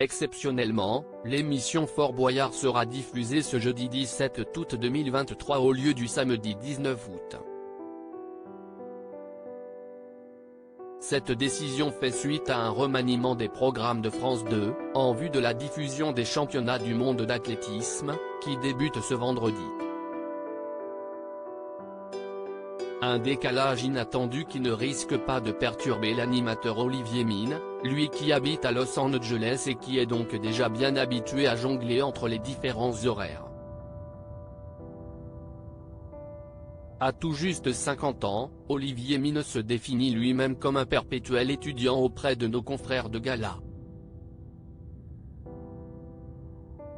Exceptionnellement, l'émission Fort Boyard sera diffusée ce jeudi 17 août 2023 au lieu du samedi 19 août. Cette décision fait suite à un remaniement des programmes de France 2, en vue de la diffusion des championnats du monde d'athlétisme, qui débutent ce vendredi. Un décalage inattendu qui ne risque pas de perturber l'animateur Olivier Mine, lui qui habite à Los Angeles et qui est donc déjà bien habitué à jongler entre les différents horaires. À tout juste 50 ans, Olivier Mine se définit lui-même comme un perpétuel étudiant auprès de nos confrères de gala.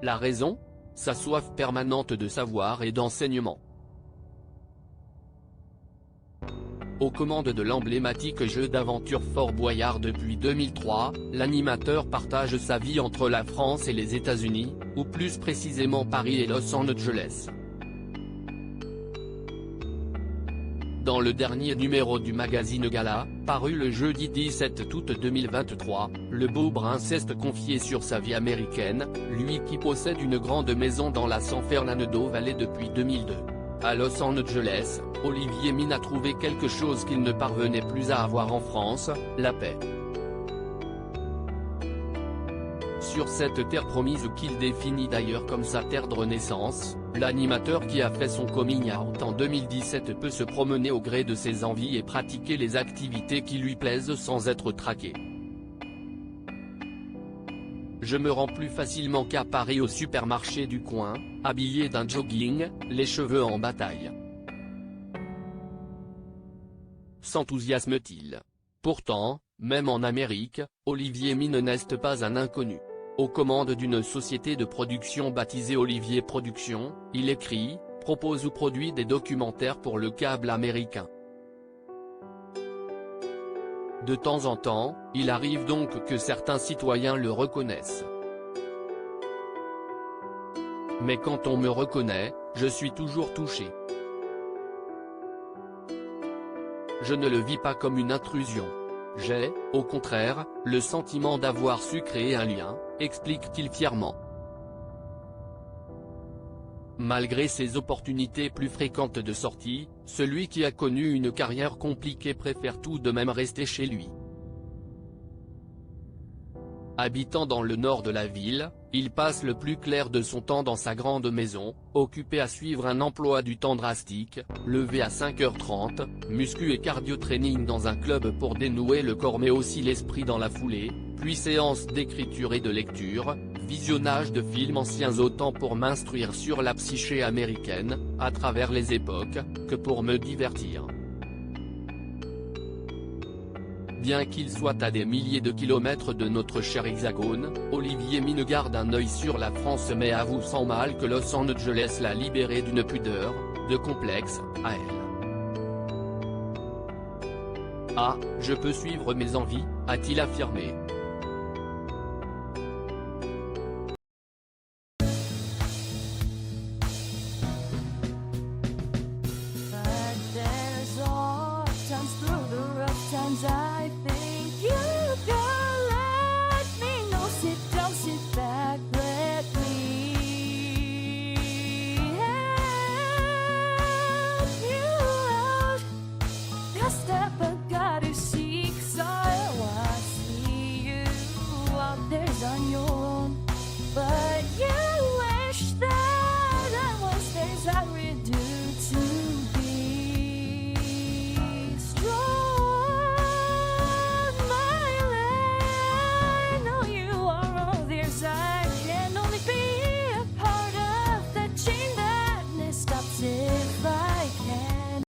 La raison ? Sa soif permanente de savoir et d'enseignement. Aux commandes de l'emblématique jeu d'aventure Fort Boyard depuis 2003, l'animateur partage sa vie entre la France et les États-Unis, ou plus précisément Paris et Los Angeles. Dans le dernier numéro du magazine Gala, paru le jeudi 17 août 2023, le beau Brinceste confiait sur sa vie américaine, lui qui possède une grande maison dans la San Fernando Valley depuis 2002. À Los Angeles, Olivier Mine a trouvé quelque chose qu'il ne parvenait plus à avoir en France, la paix. Sur cette terre promise qu'il définit d'ailleurs comme sa terre de renaissance, l'animateur qui a fait son coming out en 2017 peut se promener au gré de ses envies et pratiquer les activités qui lui plaisent sans être traqué. Je me rends plus facilement qu'à Paris au supermarché du coin, habillé d'un jogging, les cheveux en bataille. S'enthousiasme-t-il. Pourtant, même en Amérique, Olivier Mine n'est pas un inconnu. Aux commandes d'une société de production baptisée Olivier Productions, il écrit, propose ou produit des documentaires pour le câble américain. De temps en temps, il arrive donc que certains citoyens le reconnaissent. Mais quand on me reconnaît, je suis toujours touché. Je ne le vis pas comme une intrusion. J'ai, au contraire, le sentiment d'avoir su créer un lien, explique-t-il fièrement. Malgré ses opportunités plus fréquentes de sortie, celui qui a connu une carrière compliquée préfère tout de même rester chez lui. Habitant dans le nord de la ville, il passe le plus clair de son temps dans sa grande maison, occupé à suivre un emploi du temps drastique, levé à 5h30, muscu et cardio-training dans un club pour dénouer le corps mais aussi l'esprit dans la foulée, puis séance d'écriture et de lecture, visionnage de films anciens autant pour m'instruire sur la psyché américaine, à travers les époques, que pour me divertir. Bien qu'il soit à des milliers de kilomètres de notre cher Hexagone, Olivier Mine garde un œil sur la France mais avoue sans mal que Los Angeles l'a libéré d'une pudeur, de complexe, à elle. Ah, je peux suivre mes envies, a-t-il affirmé.